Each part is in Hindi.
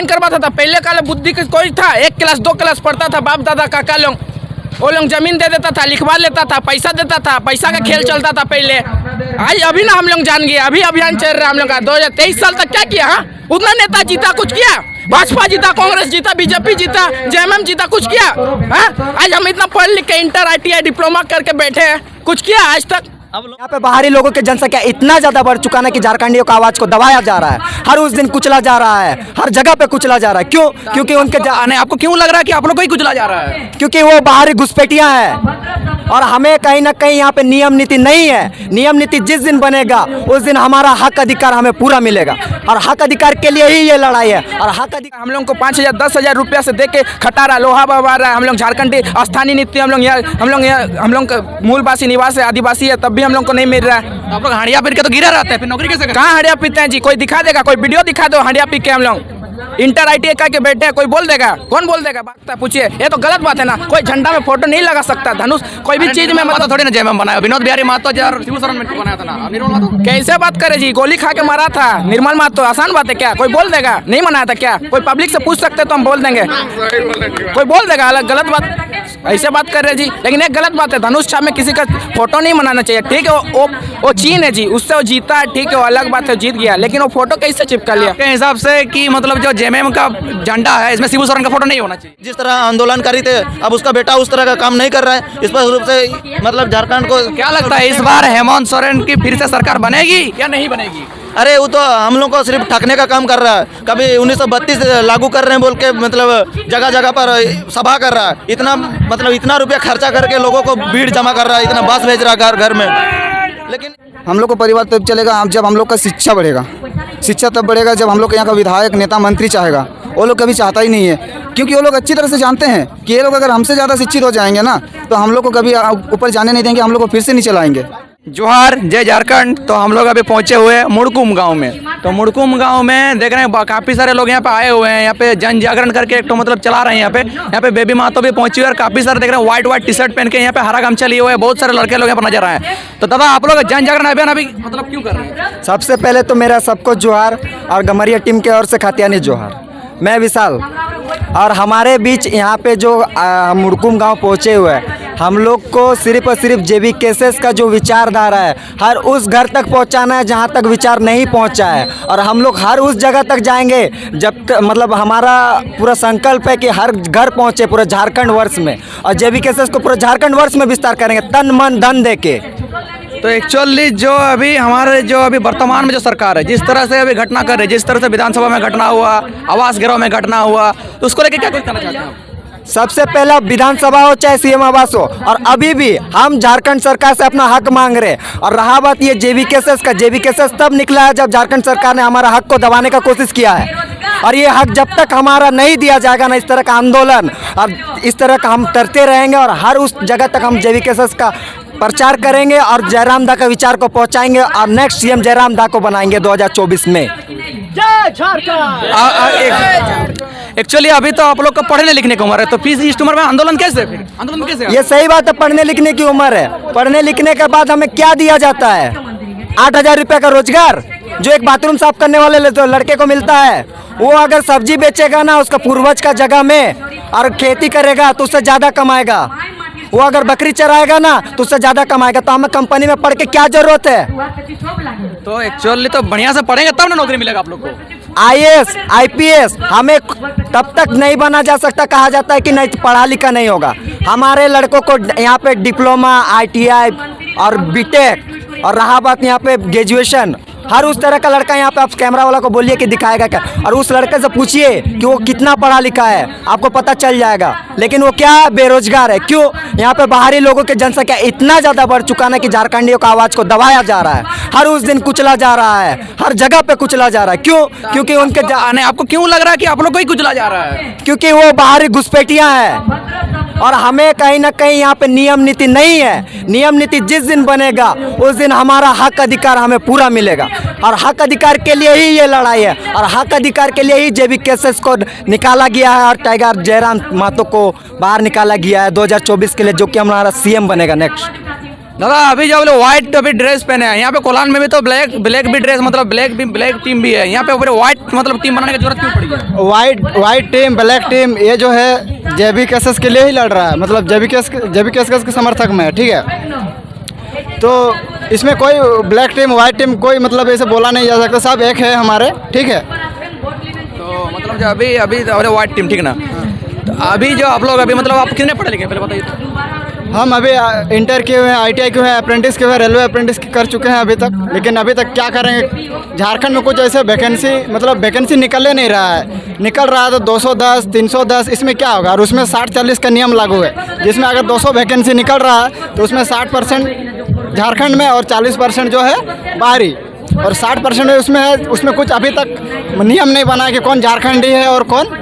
करवाता था। पहले काले बुद्धि के कोई था, 1 क्लास 2 क्लास पढ़ता था, बाप दादा काका लोग, वो लोग जमीन दे देता था, लिखवा लेता था, पैसा देता था, पैसा का खेल चलता था पहले। आज अभी ना हम लोग जान गए, अभी अभियान चल रहा है हम लोग का। 2023 साल तक क्या किया? हाँ, उतना नेता जीता, कुछ किया? भाजपा जीता, कांग्रेस जीता, बीजेपी जीता, जेएमएम जीता, कुछ किया? हाँ, आज हम इतना पढ़ लिख के इंटर ITI डिप्लोमा करके बैठे हैं, कुछ किया आज तक? अब यहाँ पे बाहरी लोगों की जनसंख्या इतना ज्यादा बढ़ चुका ना कि झारखंडियों का आवाज को दबाया जा रहा है, हर उस दिन कुचला जा रहा है, हर जगह पे कुचला जा रहा है। क्यों? क्योंकि उनके आपको क्यों लग रहा है कि आप लोग को ही कुचला जा रहा है? क्योंकि वो बाहरी घुसपैठियां हैं और हमें कहीं ना कहीं यहाँ पे नियम नीति नहीं है। नियम नीति जिस दिन बनेगा उस दिन हमारा हक अधिकार हमें पूरा मिलेगा और हक अधिकार के लिए ही ये लड़ाई है। और हक अधिकार हम लोग को 5,000 10,000 रुपया से दे के खटा रहा, लोहा बवा रहा है। हम लोग झारखंडी स्थानीय नीति, हम लोग मूलवासी निवासी आदिवासी है, तब भी हम लोग को नहीं मिल रहा है। आप लोग हांडिया पीट के तो गिरा रहते हैं, फिर नौकरी कैसे करें? कहाँ हंडिया पीते हैं जी? कोई दिखा देगा? कोई वीडियो दिखा दो हंडिया पी के हम लोग इंटर ITI का के बैठे हैं, कोई बोल देगा? कौन बोल देगा? बात पूछिए, ये तो गलत बात है ना। कोई झंडा में फोटो नहीं लगा सकता, धनुष कोई भी चीज में मतलब थोड़ी ना जेएमएम बनाया, विनोद बिहारी महतो शिबू सोरेन में बनाया था ना, निर्मल महतो। कैसे बात करे जी? गोली खा के मारा था निर्मल महतो, आसान बात है क्या? कोई बोल देगा नहीं मनाया था क्या? कोई पब्लिक से पूछ सकते तो हम बोल देंगे, कोई बोल देगा अलग गलत बात? ऐसे बात कर रहे जी, लेकिन एक गलत बात है, धनुष छाप में किसी का फोटो नहीं मनाना चाहिए। ठीक है, वो चीन है जी, उससे वो जीता है, ठीक है, वो अलग बात है, जीत गया, लेकिन वो फोटो कैसे चिपका लिया? आपके हिसाब से कि मतलब जो जेएमएम का झंडा है इसमें शिबू सोरेन का फोटो नहीं होना चाहिए? जिस तरह आंदोलनकारी थे, अब उसका बेटा उस तरह का काम नहीं कर रहा है। इस पर रूप से मतलब झारखंड को क्या लगता है इस बार हेमंत सोरेन की फिर से सरकार बनेगी या नहीं बनेगी? अरे वो तो हम लोग को सिर्फ ठगने का काम कर रहा है। कभी 1932 लागू कर रहे हैं बोल के मतलब जगह जगह पर सभा कर रहा है, इतना रुपया खर्चा करके लोगों को भीड़ जमा कर रहा है, इतना बस भेज रहा है घर घर में। लेकिन हम लोग को परिवार तब चलेगा जब हम लोग का शिक्षा बढ़ेगा। शिक्षा तब बढ़ेगा जब हम लोग के यहाँ का विधायक नेता मंत्री चाहेगा। वो लोग कभी चाहता ही नहीं है, क्योंकि वो लोग अच्छी तरह से जानते हैं कि ये लोग अगर हमसे ज़्यादा शिक्षित हो जाएंगे ना तो हम लोग को कभी ऊपर जाने नहीं देंगे, हम लोग को फिर से नीचे लाएंगे। जोहार, जय झारखंड। तो हम लोग अभी पहुंचे हुए हैं मुड़कुम गांव में। तो मुड़कुम गांव में देख रहे हैं काफ़ी सारे लोग यहाँ पे आए हुए हैं, यहाँ पे जन जागरण करके एक तो मतलब चला रहे हैं। यहाँ पे बेबी महतो भी पहुंची हुई है और काफ़ी सारे देख रहे हैं व्हाइट टी-शर्ट पहन के यहाँ पे हरा गमछा लिए हुए हैं, बहुत सारे लड़के लोग यहाँ पर नजर आए हैं। तो दादा आप लोग जन जागरण अभियान अभी मतलब क्यों कर रहे हैं? सबसे पहले तो मेरा सबको जोहार और गमरिया टीम के ओर से खातियानी जोहार। मैं विशाल और हमारे बीच यहाँ पे जो मुड़कुम गांव पहुँचे हुए हैं, हम लोग को सिर्फ और सिर्फ जेबी केसेस का जो विचारधारा है हर उस घर तक पहुँचाना है जहाँ तक विचार नहीं पहुँचा है। और हम लोग हर उस जगह तक जाएंगे जब मतलब हमारा पूरा संकल्प है कि हर घर पहुँचे पूरे झारखंड वर्ष में, और जेबी केसेस को पूरे झारखंड वर्ष में विस्तार करेंगे तन मन धन दे के। तो एक्चुअली जो अभी वर्तमान में जो सरकार है जिस तरह से अभी घटना कर रही है, जिस तरह से विधानसभा में घटना हुआ, आवास गृह में घटना हुआ, तो उसको लेकर क्या कुछ करना चाहते हैं? सबसे पहला विधानसभा हो चाहे सीएम आवास हो, और अभी भी हम झारखंड सरकार से अपना हक मांग रहे हैं। और रहा बात ये जेबी केसेस का, जेबी केसेस तब निकला है जब झारखंड सरकार ने हमारा हक को दबाने का कोशिश किया है। और ये हक जब तक हमारा नहीं दिया जाएगा ना, इस तरह का आंदोलन और इस तरह का हम करते रहेंगे और हर उस जगह तक हम जेबी केसेस का प्रचार करेंगे और जयराम दा का विचार को पहुंचाएंगे और नेक्स्ट सीएम जयराम दा को बनाएंगे 2024 में। एक्चुअली अभी तो आप लोग को पढ़ने लिखने की उम्र है, तो फिर इस उम्र में आंदोलन कैसे ये सही बात है, पढ़ने लिखने की उम्र है। पढ़ने लिखने के बाद हमें क्या दिया जाता है? 8,000 रुपये का रोजगार जो एक बाथरूम साफ करने वाले लड़के को मिलता है। वो अगर सब्जी बेचेगा ना उसका पूर्वज का जगह में और खेती करेगा तो उससे ज़्यादा कमाएगा। वो अगर बकरी चराएगा ना तो उससे ज़्यादा कमाएगा। तो हमें कंपनी में पढ़ के क्या जरूरत है? तो एक्चुअली तो बढ़िया से पढ़ेंगे तब ना नौकरी मिलेगा आप लोग को। IAS IPS हमें तब तक नहीं बना जा सकता, कहा जाता है कि नहीं पढ़ा लिखा नहीं होगा। हमारे लड़कों को यहाँ पे डिप्लोमा ITI और बीटेक और रहा बात यहाँ पे ग्रेजुएशन, हर उस तरह का लड़का यहाँ पे आप कैमरा वाला को बोलिए कि दिखाएगा क्या, और उस लड़के से पूछिए कि वो कितना पढ़ा लिखा है, आपको पता चल जाएगा। लेकिन वो क्या बेरोजगार है। क्यों? यहाँ पे बाहरी लोगों की जनसंख्या इतना ज़्यादा बढ़ चुका ना कि झारखंडियों का आवाज़ को दबाया जा रहा है, हर उस दिन कुचला जा रहा है, हर जगह पे कुचला जा रहा है। क्यों? क्योंकि उनके आपको क्यों लग रहा है कि आप लोग को ही कुचला जा रहा है? क्योंकि वो बाहरी घुसपैठियाँ हैं और हमें कहीं ना कहीं यहाँ पे नियम नीति नहीं है। नियम नीति जिस दिन बनेगा उस दिन हमारा हक अधिकार हमें पूरा मिलेगा और हक अधिकार के लिए ही ये लड़ाई है और हक अधिकार के लिए ही जेबी केसेस को निकाला गया है और टाइगर जयराम महतो को बाहर निकाला गया है 2024 के लिए, जो कि हमारा सीएम बनेगा नेक्स्ट। दादा अभी जो बोले व्हाइट अभी ड्रेस पहने हैं, यहाँ पे कोलान में भी तो ब्लैक भी ड्रेस मतलब ब्लैक टीम भी है, यहाँ पे पूरे व्हाइट मतलब टीम बनाने की जरूरत क्यों पड़ी है? वाइट टीम ब्लैक टीम ये जो है JBKSS के लिए ही लड़ रहा है, मतलब JBKSS के समर्थक में है, ठीक है। तो इसमें कोई ब्लैक टीम वाइट टीम कोई मतलब ऐसे बोला नहीं जा सकता, सब एक है हमारे, ठीक है। तो मतलब जो अभी व्हाइट टीम ठीक ना, तो अभी जो आप लोग अभी मतलब आप कितने पढ़े लिखे पहले बताइए तो? हम अभी इंटर किए हुए हैं, ITI किए हुए हैं, अप्रेंटिस किए हुए हैं, रेलवे अप्रेंटिस कर चुके हैं अभी तक, लेकिन अभी तक क्या करेंगे। झारखंड में कुछ ऐसे वैकेंसी निकल नहीं रहा है, निकल रहा है तो 210 310, इसमें क्या होगा। और उसमें 60-40 का नियम लागू है, जिसमें अगर 200 वैकेंसी निकल रहा है तो उसमें 60% झारखंड में और 40% जो है बाहरी, और 60% उसमें है, उसमें कुछ अभी तक नियम नहीं बना कि कौन झारखंडी है और कौन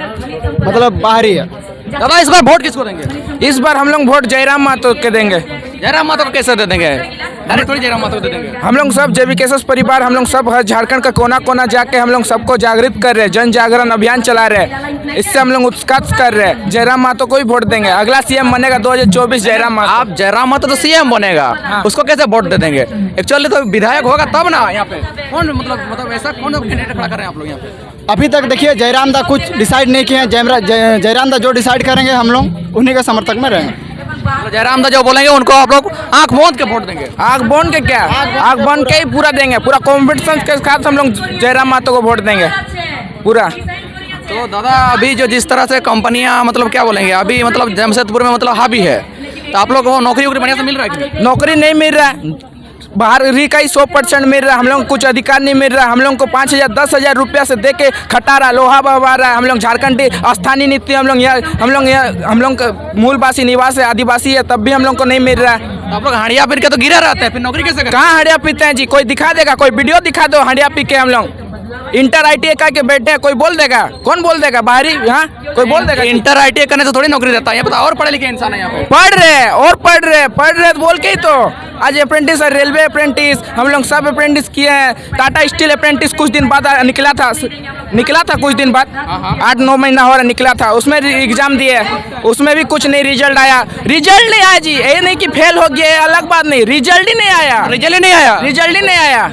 मतलब बाहरी है। दादा इस बार वोट किसको देंगे? इस बार हम लोग वोट जयराम महतो के देंगे। जयराम महतो को कैसे दे देंगे? डायरेक्ट थोड़ी जयराम महतो को दे देंगे। हम लोग सब JBKSS परिवार, हम लोग सब हर झारखंड का कोना कोना जाके हम लोग सबको जागृत कर रहे हैं, जन जागरण अभियान चला रहे हैं, इससे हम लोग उत्साह कर रहे हैं। जयराम महतो को ही वोट देंगे, अगला CM बनेगा 2024 जयराम महतो। आप जयराम महतो तो CM बनेगा, उसको कैसे वोट दे देंगे? एक्चुअली तो विधायक होगा तब ना। यहाँ पे कौन मतलब ऐसा कौन कैंडिडेट खड़ा कर रहे हैं आप लोग यहाँ पे? अभी तक देखिए जयराम दा कुछ डिसाइड नहीं किए हैं, जयराम दा जो डिसाइड करेंगे हम लोग उन्हीं के समर्थक में रहेंगे। तो जयराम दा जो बोलेंगे उनको आप लोग आंख मूंद के वोट देंगे? आग बन के क्या, आग बन के ही पूरा देंगे, पूरा कॉन्फिडेंस के साथ हम लोग जयराम महतो को वोट देंगे पूरा। तो दादा अभी जो जिस तरह से कंपनियां मतलब क्या बोलेंगे अभी मतलब जमशेदपुर में मतलब हावी है, तो आप लोग को नौकरी बढ़िया से मिल रहा है कि? नौकरी नहीं मिल रहा है, बाहर का ही 100% मिल रहा है, हम लोग को कुछ अधिकार नहीं मिल रहा है। हम लोग को 5,000 10,000 रुपया से दे के खटा रहा, लोहा बहा रहा है। हम लोग झारखंडी स्थानीय नीति, हम लोग मूलवासी निवासी आदिवासी है, तब भी हम लोग को नहीं मिल रहा है। तो आप लोग हांडिया पीट के तो गिरे रहते हैं, फिर नौकरी कैसे करें? कहाँ हांडिया पीते हैं जी? कोई दिखा देगा, कोई वीडियो दिखा दो हांडिया पी के। हम लोग इंटर ITI का के बैठे हैं, कोई बोल देगा? कौन बोल देगा? बाहरी, हाँ कोई बोल देगा? इंटर ITI करने से थोड़ी नौकरी देता है, ये पता और पढ़े लिखे इंसान है यहाँ पे। पढ़ रहे तो बोल के ही तो आज अप्रेंटिस है, रेलवे अप्रेंटिस, हम लोग सब अप्रेंटिस किए हैं। टाटा स्टील अप्रेंटिस कुछ दिन बाद निकला था कुछ दिन बाद, 8-9 महीना हो रहा निकला था, उसमें एग्जाम दिए, उसमें भी कुछ नहीं रिजल्ट आया जी। ये नहीं कि फेल हो गया, अलग बात नहीं, रिजल्ट ही नहीं आया।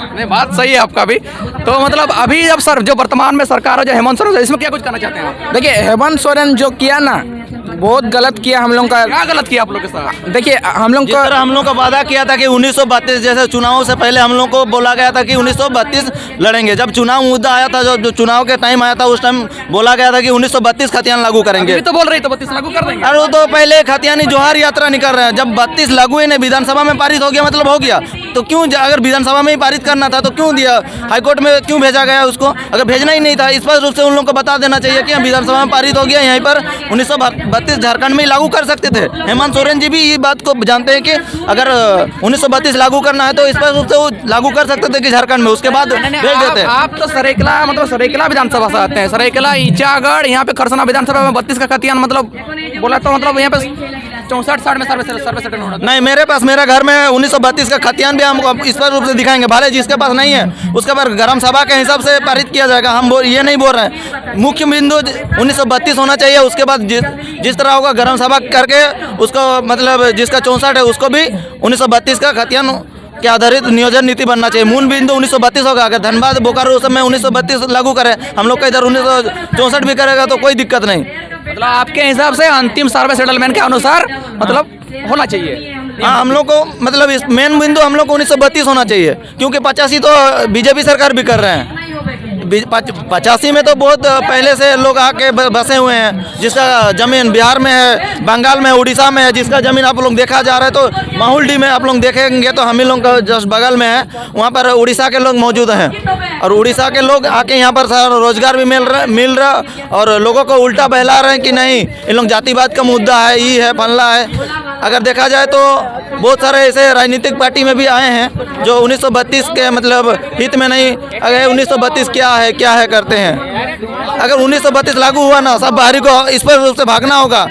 नहीं बात सही है आपका भी। तो मतलब अभी जब सर जो वर्तमान में सरकार है जो हेमंत सोरेन, इसमें क्या कुछ करना चाहते हैं आप? देखिए हेमंत सोरेन जो किया ना, बहुत गलत किया हम लोग का। क्या गलत किया आप लोग के साथ? देखिए हम लोग जिस तरह हम लोग का वादा किया था कि 1932 जैसे चुनावों से पहले हम लोग को बोला गया था कि 1932 लड़ेंगे। जब चुनाव मुद्दा आया था, जो चुनाव के टाइम आया था, उस टाइम बोला गया था कि 1932 खतियान लागू करेंगे। अभी तो बोल रही तो 32 लागू कर देंगे। अरे वो तो पहले खतियानी जोहार यात्रा निकल रहे हैं। जब 32 लागू ही नहीं, विधानसभा में पारित हो गया मतलब हो गया, तो क्यों अगर विधानसभा में ही पारित करना था तो क्यों दिया? हाईकोर्ट में क्यों भेजा गया उसको? अगर भेजना ही नहीं था, स्पष्ट रूप से उन लोगों को बता देना चाहिए कि हम विधानसभा में पारित हो गया, यहीं पर 1932 झारखंड में लागू कर सकते थे। हेमंत सोरेन जी भी ये बात को जानते हैं कि अगर 1932 लागू करना है तो स्पष्ट रूप से वो लागू कर सकते थे कि झारखंड में, उसके बाद भेज देते। आप तो सरेकला मतलब सरेकला विधानसभा से आते हैं, सरेकला ईचागढ़, यहाँ पे खरसना विधानसभा में 32 का खतियान मतलब बोला तो मतलब यहाँ पे 64-60 में सर्वे सेटल होना था। नहीं, मेरे घर में 1932 का खतियान भी हमको स्पष्ट रूप से दिखाएंगे। भले जिसके पास नहीं है उसके पास ग्राम सभा के हिसाब से पारित किया जाएगा। हम ये नहीं बोल रहे हैं, मुख्य बिंदु 1932 होना चाहिए। उसके बाद जिस तरह होगा ग्राम सभा करके उसको मतलब जिसका 64 है उसको भी 1932 का खतियान के आधारित नियोजन नीति बनना चाहिए। मूल बिंदु 1932 होगा। अगर धनबाद बोकारो सब में 1932 लागू करें, हम लोग का इधर 1964 भी करेगा तो कोई दिक्कत नहीं। मतलब आपके हिसाब से अंतिम सर्वे सेटलमेंट के अनुसार मतलब होना चाहिए। हाँ, हम लोग को मतलब इस मेन बिंदु हम लोग को 1932 होना चाहिए, क्योंकि 85 तो बीजेपी सरकार भी कर रहे हैं। 85 में तो बहुत पहले से लोग आके बसे हुए हैं, जिसका जमीन बिहार में है, बंगाल में, उड़ीसा में है, जिसका जमीन आप लोग देखा जा रहा है। तो माहुल में आप लोग देखेंगे तो हम ही लोग का जस्ट बगल में है, वहाँ पर उड़ीसा के लोग मौजूद हैं और उड़ीसा के लोग आके यहाँ पर सारा रोजगार भी मिल रहा और लोगों को उल्टा बहला रहे हैं कि नहीं इन लोग जातिवाद का मुद्दा है, ये है, फल्ला है। अगर देखा जाए तो बहुत सारे ऐसे राजनीतिक पार्टी में भी आए हैं जो 1932 के मतलब हित में नहीं, अगर 1932 क्या है करते हैं। अगर 1932 लागू हुआ ना, सब बाहरी को इस पर रूप से भागना होगा।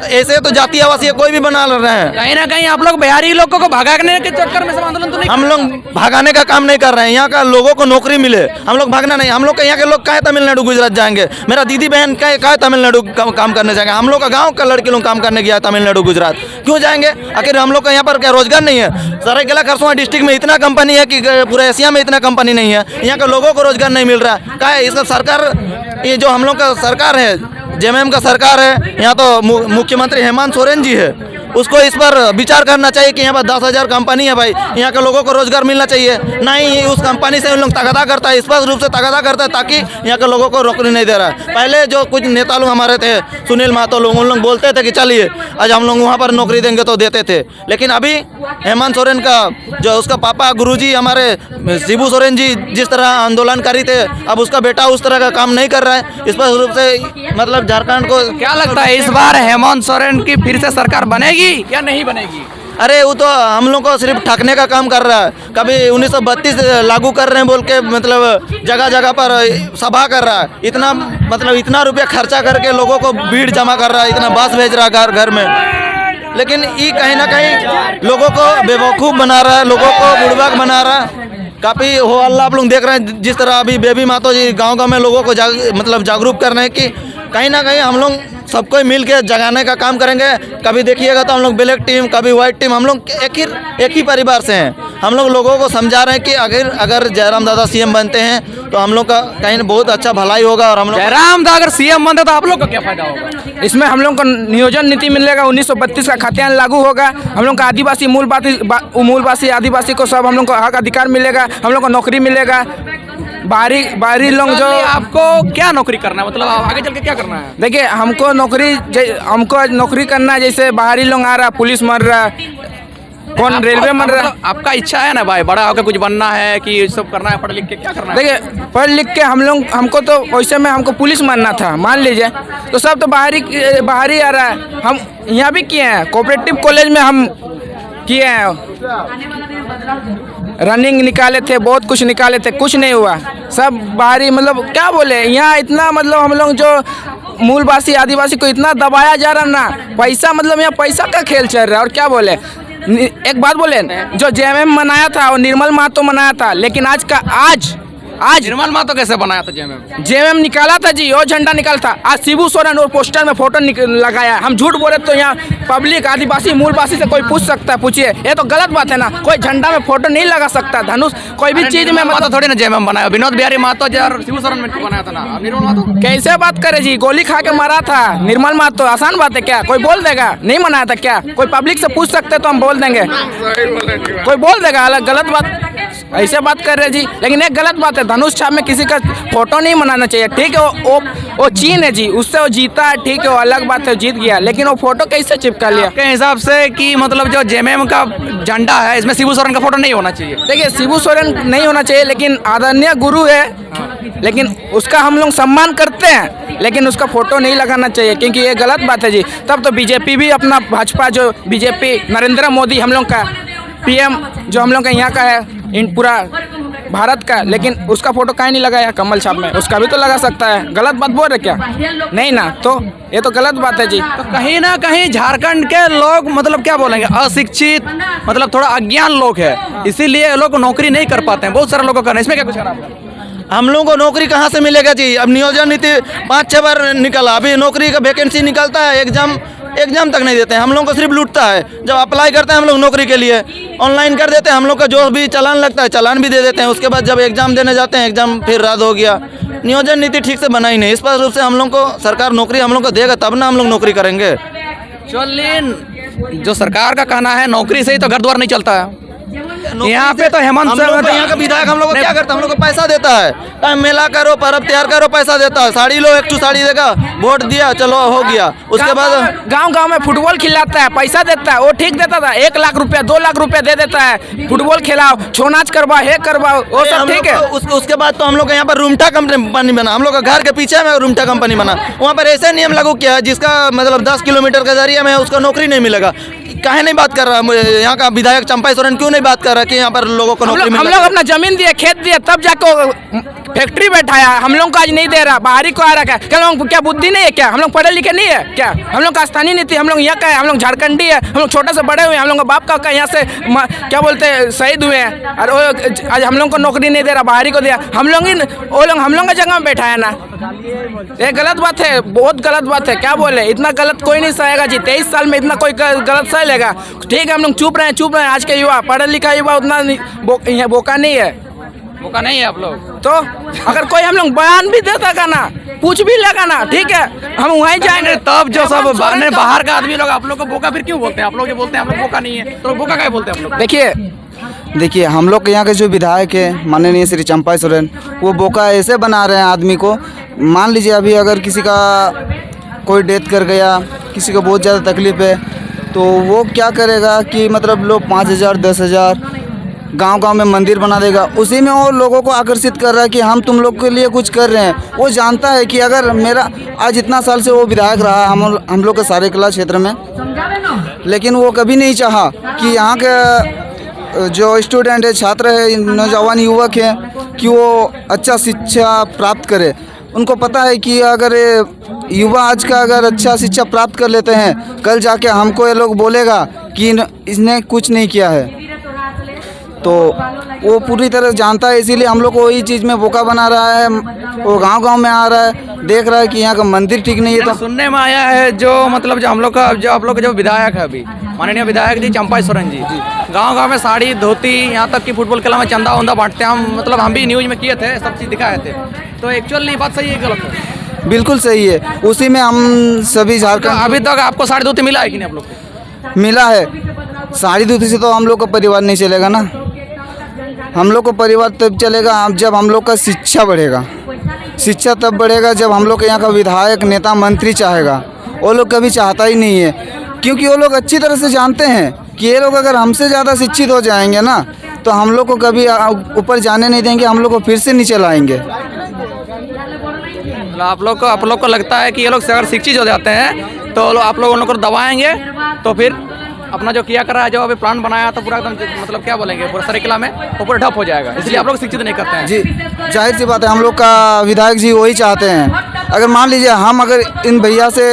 ऐसे तो जाति आवासीय कोई भी बना रहे हैं। कहीं ना कहीं आप लोग बिहारी लोगों को भगाने के चक्कर में सब आंदोलन तो नहीं हम लोग भागाने का काम नहीं कर रहे हैं, यहाँ का लोगों को नौकरी मिले, हम लोग भागना नहीं। हम लोग के यहाँ के लोग काहे तमिलनाडु गुजरात जाएंगे? मेरा दीदी बहन काहे तमिलनाडु काम करने जाएंगे? हम लोग का गाँव का लड़के लोग काम करने गया तमिलनाडु गुजरात, क्यों जाएंगे? आखिर हम लोग का यहाँ पर क्या रोजगार नहीं है? सरायकेला खरसुआ डिस्ट्रिक्ट में इतना कंपनी है कि पूरे एशिया में इतना कंपनी नहीं है। यहाँ के लोगों को रोजगार नहीं मिल रहा है। क्या है इसका सरकार, ये जो हम लोग का सरकार है, जेएमएम का सरकार है, यहाँ तो मुख्यमंत्री हेमंत सोरेन जी है, उसको इस पर विचार करना चाहिए कि यहाँ पर 10,000 कंपनी है भाई, यहाँ के लोगों को रोजगार मिलना चाहिए। नहीं, उस कंपनी से उन लोग तगादा करता है, स्पष्ट रूप से तगादा करता है, ताकि यहाँ के लोगों को नौकरी नहीं दे रहा है। पहले जो कुछ नेता लोग हमारे थे, सुनील महतो लोग, उन लोग बोलते थे कि चलिए आज हम लोग वहाँ पर नौकरी देंगे तो देते थे। लेकिन अभी हेमंत सोरेन का जो उसका पापा गुरुजी हमारे शिबू सोरेन जी जिस तरह आंदोलनकारी थे, अब उसका बेटा उस तरह का काम नहीं कर रहा है। स्पष्ट रूप से मतलब झारखंड को क्या लगता है इस बार हेमंत सोरेन की फिर से सरकार बनेगी या नहीं बनेगी? अरे वो तो हम लोग को सिर्फ ठगने का काम कर रहा है। कभी 1932 लागू कर रहे हैं बोल के मतलब जगह जगह पर सभा कर रहा है, इतना मतलब इतना रुपया खर्चा करके लोगों को भीड़ जमा कर रहा है, इतना बस भेज रहा है घर घर में। लेकिन ये कहीं ना कहीं लोगों को बेवकूफ़ बना रहा है, लोगों को बुड़बक बना रहा है। काफ़ी हो अल्लाह आप लोग देख रहे हैं जिस तरह अभी बेबी मातो जी गांव में लोगों को जागरूक कर रहे हैं कि कहीं ना कहीं हम लोग सबको मिल के जगाने का काम करेंगे। कभी देखिएगा तो हम लोग ब्लैक टीम, कभी व्हाइट टीम, हम लोग एक ही परिवार से हैं। हम लोग लोगों को समझा रहे हैं कि अगर जयराम दादा सीएम बनते हैं तो हम लोग का कहीं बहुत अच्छा भलाई होगा। और हम लोग जयराम दादा अगर सीएम बनते तो आप लोग का क्या फायदा होगा? इसमें हम लोग को नियोजन नीति मिलेगा, 1932 का खतियान लागू होगा, हम लोग का आदिवासी मूलवासी आदिवासी को सब हम लोग को हक अधिकार मिलेगा, हम लोग को नौकरी मिलेगा। बाहरी लोग जो आपको क्या नौकरी करना है, मतलब आगे चल के क्या करना है? देखिए हमको नौकरी करना है। जैसे बाहरी लोग आ रहा, पुलिस मर रहा, कौन रेलवे मर रहा। आपका इच्छा है ना भाई बड़ा होकर कुछ बनना है कि ये सब करना है, पढ़ लिख के क्या करना है? देखिए पढ़ लिख के हमको तो वैसे में हमको पुलिस मानना था, मान लीजिए, तो सब तो बाहरी आ रहा है। हम यहाँ भी किए हैं, कोऑपरेटिव कॉलेज में हम किए हैं, रनिंग निकाले थे, बहुत कुछ निकाले थे, कुछ नहीं हुआ। सब बाहरी मतलब क्या बोले, यहाँ इतना मतलब हम लोग जो मूलवासी आदिवासी को इतना दबाया जा रहा ना, पैसा मतलब यहाँ पैसा का खेल चल रहा है। और क्या बोले, एक बात बोले, जो जेएमएम मनाया था और निर्मल महतो मनाया था, लेकिन आज निर्मल महतो कैसे बनाया था जेएमएम निकाला था जी, और झंडा निकाला था। आज शिबू सोरेन और पोस्टर में फोटो लगाया। हम झूठ बोले तो यहाँ पब्लिक आदिवासी मूलवासी से कोई पूछ सकता है, पूछिए, ये तो गलत बात है ना। कोई झंडा में फोटो नहीं लगा सकता, धनुष कोई भी चीज में महतो थोड़ी ना जेएमएम बनाया, विनोद बिहारी महतो और शिबू सोरेन में बनाया था ना। निर्मल महतो कैसे बात करे जी, गोली खा के मारा था निर्मल महतो, आसान बात है क्या? कोई बोल देगा नहीं मनाया था क्या? कोई पब्लिक से पूछ सकते तो हम बोल देंगे, कोई बोल देगा अलग गलत बात, ऐसे बात कर रहे जी। लेकिन एक गलत बात है, धनुष छाप में किसी का फोटो नहीं मनाना चाहिए। ठीक है, वो चीन है जी, उससे वो जीता है, ठीक है, वो अलग बात है, जीत गया, लेकिन वो फोटो कैसे चिपका लिया? आपके हिसाब से कि मतलब जो जेएमएम का झंडा है इसमें शिबू सोरेन का फोटो नहीं होना चाहिए? देखिए शिबू सोरेन नहीं होना चाहिए, लेकिन आदरणीय गुरु है, लेकिन उसका हम लोग सम्मान करते हैं, लेकिन उसका फोटो नहीं लगाना चाहिए, क्योंकि ये गलत बात है जी। तब तो बीजेपी भी अपना भाजपा जो बीजेपी नरेंद्र मोदी हम लोग का पीएम जो हम लोग का यहाँ का है इन पूरा भारत का, लेकिन उसका फोटो काहे नहीं लगाया कमल छाप में? उसका भी तो लगा सकता है। गलत बात बोल रहे क्या? नहीं ना, तो ये तो गलत बात है जी। तो कहीं ना कहीं झारखंड के लोग मतलब क्या बोलेंगे, अशिक्षित मतलब थोड़ा अज्ञान लोग है, इसीलिए लोग नौकरी नहीं कर पाते हैं। बहुत सारे लोगों का इसमें क्या कुछ खराब है? हम लोगों को नौकरी कहाँ से मिलेगा जी? अब नियोजन नीति 5-6 बार निकला, अभी नौकरी का वैकेंसी निकलता है, एग्जाम तक नहीं देते हैं। हम लोगों को सिर्फ लूटता है। जब अप्लाई करते हैं हम लोग नौकरी के लिए, ऑनलाइन कर देते हैं, हम लोग का जो भी चालान लगता है चालान भी दे देते हैं। उसके बाद जब एग्जाम देने जाते हैं, एग्जाम फिर रद्द हो गया। नियोजन नीति ठीक से बना ही नहीं। स्पष्ट रूप से हम लोग को सरकार नौकरी हम लोग को देगा तब ना हम लोग नौकरी करेंगे। चलिए, जो सरकार का कहना है नौकरी से ही तो घर द्वार नहीं चलता है। यहाँ पे तो हेमंत सोरेन यहाँ का विधायक हम लोग को क्या करता है? हम लोग को पैसा देता है, मेला करो, पर्व त्योहार करो, पैसा देता है। साड़ी लो, 1 साड़ी देगा, वोट दिया, चलो हो गया। उसके बाद गांव में फुटबॉल खिलाता है, पैसा देता है, वो ठीक देता था। 1 लाख रुपया 2 लाख रुपया दे देता है, फुटबॉल खिलाओ, छो नाच करवाओ, हे करवाओ, वो सब ठीक है। उसके बाद तो हम लोग यहाँ पर रूमटा कंपनी बना, हम लोग का घर के पीछे में रूमटा कंपनी बना। वहाँ पर ऐसे नियम लागू किया है जिसका मतलब 10 किलोमीटर के जरिए में उसको नौकरी नहीं मिलेगा। काहे नहीं बात कर रहा है? यहाँ का विधायक चंपा सोरेन क्यों नहीं बात कर रहा है कि यहाँ पर लोगों को नौकरी हम मिल लोग अपना जमीन दिए, खेत दिए, तब जाको फैक्ट्री बैठाया। हम लोग को आज नहीं दे रहा, बाहरी को आ रहा है। क्या लोग क्या बुद्धि नहीं है क्या? हम लोग पढ़े लिखे नहीं है क्या? हम लोग का स्थानीय नीति, हम लोग यहाँ का है, हम लोग झारखंडी है, हम लोग छोटे से बड़े हुए हैं, हम लोग का बाप का यहाँ से क्या बोलते हैं शहीद हुए हैं, और आज हम लोग को नौकरी नहीं दे रहा, बाहरी को दिया। हम लोग हम लोग का जगह में बैठाया ना, ये गलत बात है, बहुत गलत बात है। क्या बोले, इतना गलत कोई नहीं सहेगा जी। 23 साल में इतना कोई गलत सह लेगा? ठीक है, हम लोग चुप रहे हैं। आज के युवा, पढ़ा लिखा युवा उतना बोका नहीं है। मौका नहीं है आप लोग तो अगर कोई हम लोग बयान भी देता का ना, पूछ भी लगा ना, ठीक है, हम वहीं जाएंगे। तब जो सब बाहर का आदमी लोग आप लोग को बोका फिर क्यों बोलते हैं? आप लोग जो बोलते हैं आप लोग बोका नहीं है, तो बोका क्या बोलते हैं आप लोग? देखिए हम लोग के यहाँ के जो विधायक है माननीय श्री चंपा सोरेन, वो बोका ऐसे बना रहे हैं आदमी को। मान लीजिए अभी अगर किसी का कोई डेथ कर गया, किसी को बहुत ज़्यादा तकलीफ है, तो वो क्या करेगा कि मतलब लोग 5,000 10,000 गांव-गांव में मंदिर बना देगा। उसी में वो लोगों को आकर्षित कर रहा है कि हम तुम लोग के लिए कुछ कर रहे हैं। वो जानता है कि अगर मेरा आज इतना साल से वो विधायक रहा हम लोग के सरायकेला क्षेत्र में, लेकिन वो कभी नहीं चाहा कि यहाँ के जो स्टूडेंट है, छात्र है, नौजवान युवक हैं, कि वो अच्छा शिक्षा प्राप्त करे। उनको पता है कि अगर युवा आज का अगर अच्छा शिक्षा प्राप्त कर लेते हैं, कल जाके हमको ये लोग बोलेगा कि इसने कुछ नहीं किया है, तो वो पूरी तरह जानता है। इसीलिए हम लोग को वही चीज़ में बोका बना रहा है। वो गांव-गांव में आ रहा है, देख रहा है कि यहाँ का मंदिर ठीक नहीं है। तो सुनने में आया है जो मतलब जो हम लोग का जो आप लोग का जो विधायक है अभी माननीय विधायक जी चंपा सोरेन जी गांव-गांव में साड़ी धोती, यहाँ तक कि फुटबॉल खेला में चंदा वंदा बांटते हैं। हम मतलब हम भी न्यूज़ में किए थे, सब चीज़ दिखाए थे। तो एक्चुअली बात सही है गलत है? बिल्कुल सही है। उसी में हम सभी झारखंड अभी तक आपको साड़ी धोती मिला है कि नहीं आप लोग को? मिला है। साड़ी धोती से तो हम लोग का परिवार नहीं चलेगा ना। हम लोग को परिवार तब चलेगा जब हम लोग का शिक्षा बढ़ेगा। शिक्षा तब बढ़ेगा जब हम लोग के यहाँ का विधायक, नेता, मंत्री चाहेगा। वो लोग कभी चाहता ही नहीं है, क्योंकि वो लोग अच्छी तरह से जानते हैं कि ये लोग अगर हमसे ज़्यादा शिक्षित हो जाएंगे ना, तो हम लोग को कभी ऊपर जाने नहीं देंगे, हम लोग को फिर से नीचे लाएंगे। आप लोग को लगता है कि ये लोग अगर शिक्षित हो जाते हैं तो आप लोग उन लोग को दबाएंगे, तो फिर अपना जो किया कर रहा है, जो अभी प्लान बनाया तो पूरा एकदम मतलब क्या बोलेंगे, पूरा सरायकेला में वो पूरा ठप हो जाएगा। इसलिए आप लोग शिक्षित नहीं करते हैं। जी जाहिर सी बात है, हम लोग का विधायक जी वही चाहते हैं। अगर मान लीजिए हम अगर इन भैया से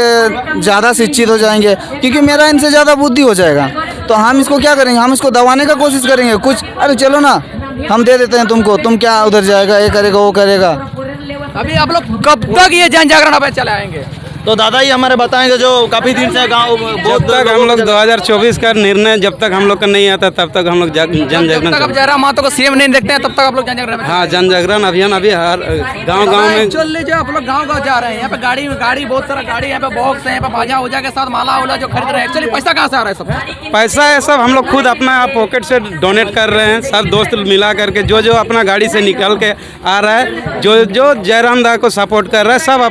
ज़्यादा शिक्षित हो जाएंगे, क्योंकि मेरा इनसे ज़्यादा बुद्धि हो जाएगा, तो हम इसको क्या करेंगे, हम इसको दबाने का कोशिश करेंगे। कुछ अरे चलो ना, हम दे देते हैं तुमको, तुम क्या उधर जाएगा, ये करेगा वो करेगा। अभी आप लोग कब तक ये जन जागरण अभियान चलाएंगे? तो दादा ही हमारे बताएंगे जो काफ़ी दिन से गाँव जब तक हम लोग 2024 का निर्णय जब तक हम लोग का नहीं आता, तब तक हम लोग जन जागरण। जब तक जयराम महतो को सीएम नहीं देखते हैं तब तक आप लोग जन जागरण? हाँ, जन जागरण अभियान अभी हर गांव-गांव में। एक्चुअली जो आप लोग गांव-गांव जा रहे हैं, यहाँ पे गाड़ी बहुत सारा गाड़ी, यहाँ पे बॉक्स है, यहाँ पे बाजा उजा के साथ माला उला जो खरीद रहे हैं, एक्चुअली पैसा कहाँ से आ रहा है? सब पैसा है सब हम लोग खुद अपना पॉकेट से डोनेट कर रहे हैं। सब दोस्त मिला करके जो अपना गाड़ी से निकल के आ रहा है, जो जयराम दा को सपोर्ट कर रहा है, सब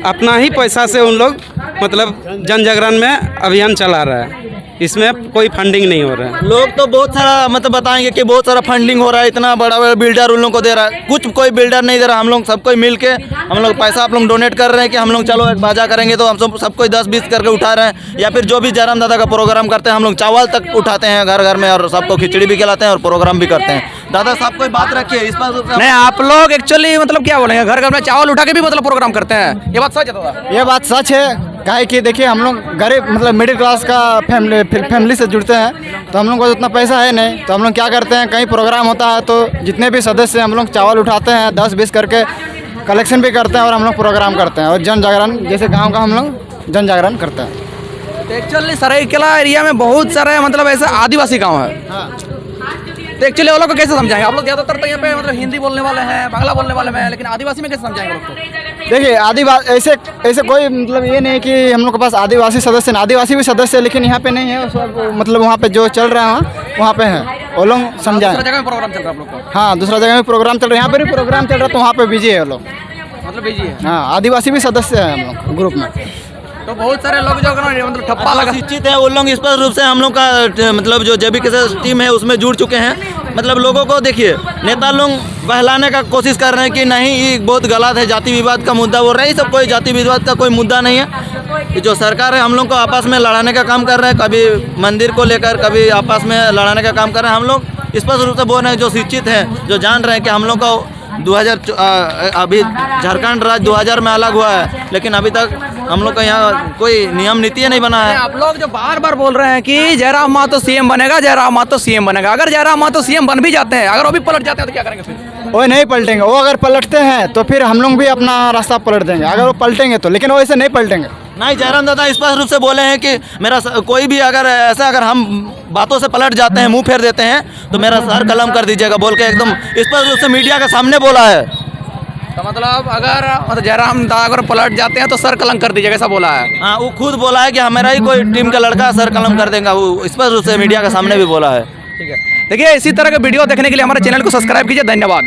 अपना ही पैसा से उन लोग मतलब जन जागरण में अभियान चला रहा है। इसमें कोई फंडिंग नहीं हो रहा है। लोग तो बहुत सारा मतलब बताएंगे कि बहुत सारा फंडिंग हो रहा है, इतना बड़ा बड़ा बिल्डर उन लोग को दे रहा है। कुछ कोई बिल्डर नहीं दे रहा, हम लोग सब कोई मिल के हम लोग पैसा आप लोग डोनेट कर रहे हैं कि हम लोग चलो एक बाजा करेंगे, तो हम सब कोई 10-20 करके उठा रहे हैं। या फिर जो भी जयराम दादा का प्रोग्राम करते हैं, हम लोग चावल तक उठाते हैं घर घर में, और सबको खिचड़ी भी खिलाते हैं और प्रोग्राम भी करते हैं। दादा साहब कोई बात रखिए इस पर। नहीं, आप लोग एक्चुअली मतलब क्या बोलेंगे, घर घर में चावल उठा के भी मतलब प्रोग्राम करते हैं, ये बात सच है दादा? ये बात सच है। काहे कि देखिए हम लोग गरीब मतलब मिडिल क्लास का फैमिली से जुड़ते हैं, तो हम लोग को उतना पैसा है नहीं। तो हम लोग क्या करते हैं, कहीं प्रोग्राम होता है तो जितने भी सदस्य हम लोग चावल उठाते हैं, 10-20 करके कलेक्शन भी करते हैं और हम लोग प्रोग्राम करते हैं। और जन जागरण जैसे गाँव का हम लोग जन जागरण करते हैं। एक्चुअली सरायकेला एरिया में बहुत सारे मतलब ऐसे आदिवासी गाँव है। तो एक्चुअली वो लोग को कैसे समझाएंगे? आप लोग ज़्यादातर तो यहाँ पे मतलब हिंदी बोलने वाले हैं, बांग्ला बोलने वाले हैं, लेकिन आदिवासी में कैसे समझाएंगे लोग को? देखिए आदिवासी ऐसे कोई मतलब ये नहीं कि हम लोग के पास आदिवासी सदस्य नहीं, आदिवासी भी सदस्य है, लेकिन यहाँ पे नहीं है। सब मतलब वहाँ पे जो चल रहा है वहाँ पे है, वो लोग समझाएं। दूसरा जगह में प्रोग्राम चल रहा है आप लोग का? हाँ, दूसरा जगह में प्रोग्राम चल रहा है, यहाँ पे भी प्रोग्राम चल रहा है, तो वहाँ पे बिजी है वो लोग। मतलब बिजी है? हाँ, आदिवासी भी सदस्य है हम लोग ग्रुप में। तो बहुत सारे लोग जो मतलब ठप्पा लगा शिक्षित है उन लोग स्पष्ट रूप से हम लोग का मतलब जो जेबी के टीम है उसमें जुड़ चुके हैं। मतलब लोगों को देखिए, नेता लोग बहलाने का कोशिश कर रहे हैं कि नहीं ये बहुत गलत है, जाति विवाद का मुद्दा बोल रहे हैं। ये सब कोई जाति विवाद का कोई मुद्दा नहीं है। ये जो सरकार है हम लोग को आपस में लड़ाने का काम कर रहे हैं, कभी मंदिर को लेकर कभी आपस में लड़ाने का काम कर रहे हैं। हम लोग स्पष्ट रूप से बोल रहे हैं, जो शिक्षित हैं, जो जान रहे हैं कि हम लोग को 2000 अभी झारखंड राज्य 2000 में अलग हुआ है, लेकिन अभी तक हम लोग का यहाँ कोई नियम नीति नहीं बना है। आप लोग जो बार बार बोल रहे हैं कि जयराम महतो सीएम बनेगा, जयराम महतो सीएम बनेगा, अगर जयराम महतो सीएम बन भी जाते हैं, अगर वो भी पलट जाते हैं तो क्या करेंगे फिर? वो नहीं पलटेंगे। वो अगर पलटते हैं तो फिर हम लोग भी अपना रास्ता पलट देंगे, अगर वो पलटेंगे तो, लेकिन वो ऐसे नहीं पलटेंगे। नहीं, जयराम दादा स्पष्ट रूप से बोले हैं कि मेरा कोई भी अगर ऐसा अगर हम बातों से पलट जाते हैं, मुंह फेर देते हैं, तो मेरा सर कलम कर दीजिएगा बोल के एकदम स्पष्ट रूप से मीडिया के सामने बोला है। तो मतलब अगर जयराम दादा अगर पलट जाते हैं तो सर कलम कर दीजिएगा, ऐसा बोला है? हाँ, वो खुद बोला है कि हमारा ही कोई टीम का लड़का सर कलम कर देगा, वो स्पष्ट रूप से मीडिया के सामने भी बोला है। ठीक है, देखिए इसी तरह के वीडियो देखने के लिए हमारे चैनल को सब्सक्राइब कीजिए। धन्यवाद।